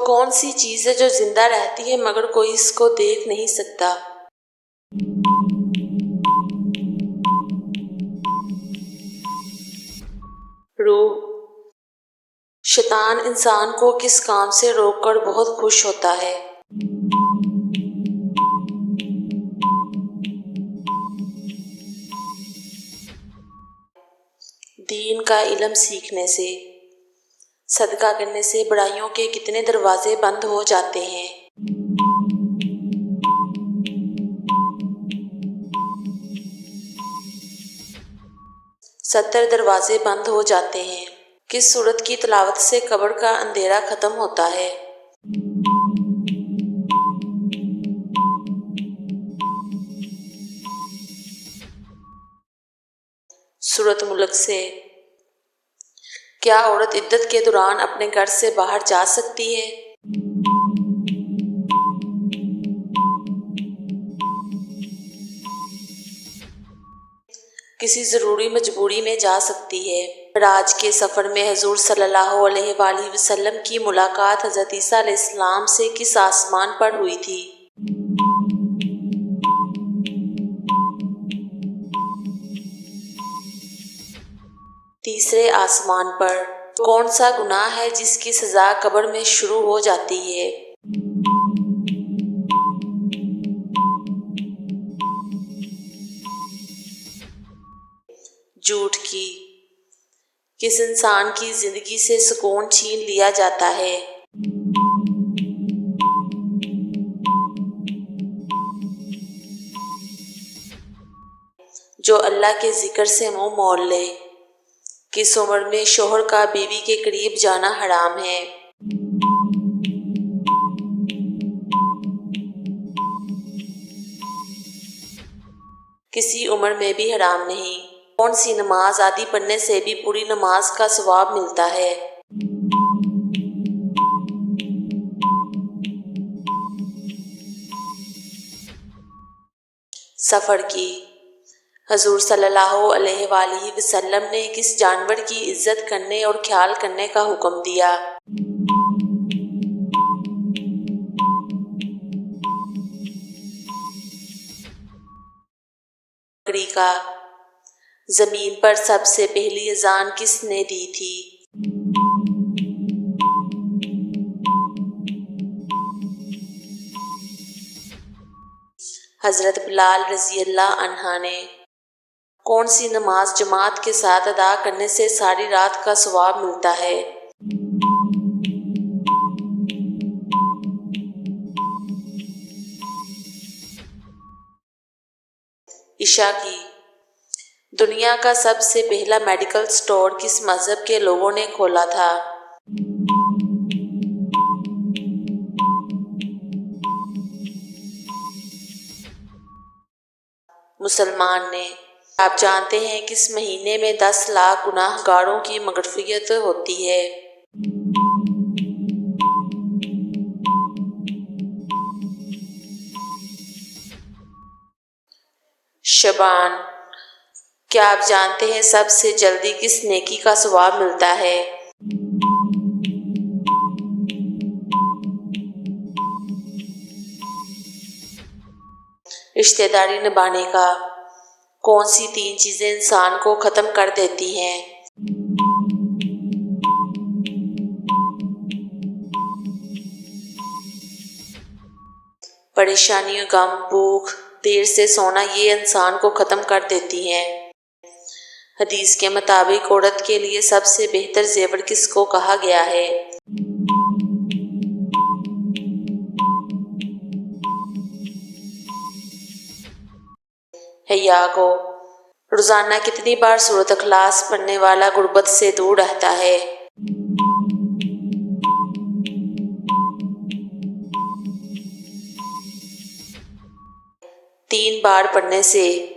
کون سی چیز ہے جو زندہ رہتی ہے مگر کوئی اس کو دیکھ نہیں سکتا؟ روح۔ شیطان انسان کو کس کام سے روک کر بہت خوش ہوتا ہے؟ دین کا علم سیکھنے سے۔ صدقہ کرنے سے برائیوں کے کتنے دروازے بند ہو جاتے ہیں؟ 70 دروازے بند ہو جاتے ہیں۔ کس سورت کی تلاوت سے قبر کا اندھیرا ختم ہوتا ہے؟ سورت ملک سے۔ کیا عورت عدت کے دوران اپنے گھر سے باہر جا سکتی ہے؟ کسی ضروری مجبوری میں جا سکتی ہے۔ معراج کے سفر میں حضور صلی اللہ علیہ وآلہ وسلم کی ملاقات حضرت عیسیٰ علیہ السلام سے کس آسمان پر ہوئی تھی؟ تیسرے آسمان پر۔ کون سا گناہ ہے جس کی سزا قبر میں شروع ہو جاتی ہے؟ جھوٹ کی۔ کس انسان کی زندگی سے سکون چھین لیا جاتا ہے؟ جو اللہ کے ذکر سے منہ موڑ لے۔ کس عمر میں شوہر کا بیوی کے قریب جانا حرام ہے؟ کسی عمر میں بھی حرام نہیں۔ کون سی نماز آدھی پڑھنے سے بھی پوری نماز کا ثواب ملتا ہے؟ سفر کی۔ حضور صلی اللہ علیہ وآلہ وسلم نے کس جانور کی عزت کرنے اور خیال کرنے کا حکم دیا؟ بکری کا۔ زمین پر سب سے پہلی اذان کس نے دی تھی؟ حضرت بلال رضی اللہ عنہ نے۔ کون سی نماز جماعت کے ساتھ ادا کرنے سے ساری رات کا ثواب ملتا ہے؟ عشاء کی۔ دنیا کا سب سے پہلا میڈیکل سٹور کس مذہب کے لوگوں نے کھولا تھا؟ مسلمان نے۔ آپ جانتے ہیں کس مہینے میں 10 لاکھ گناہ گاروں کی مغفرت ہوتی ہے؟ شعبان۔ کیا آپ جانتے ہیں سب سے جلدی کس نیکی کا ثواب ملتا ہے؟ رشتہ داری نبھانے کا۔ کون سی 3 چیزیں انسان کو ختم کر دیتی ہیں؟ پریشانی، غم، بھوک، دیر سے سونا یہ انسان کو ختم کر دیتی ہیں۔ حدیث کے مطابق عورت کے لیے سب سے بہتر زیور کس کو کہا گیا ہے؟ حیا کو۔ روزانہ کتنی بار سورۃ اخلاص پڑھنے والا غربت سے دور رہتا ہے؟ 3 بار پڑھنے سے۔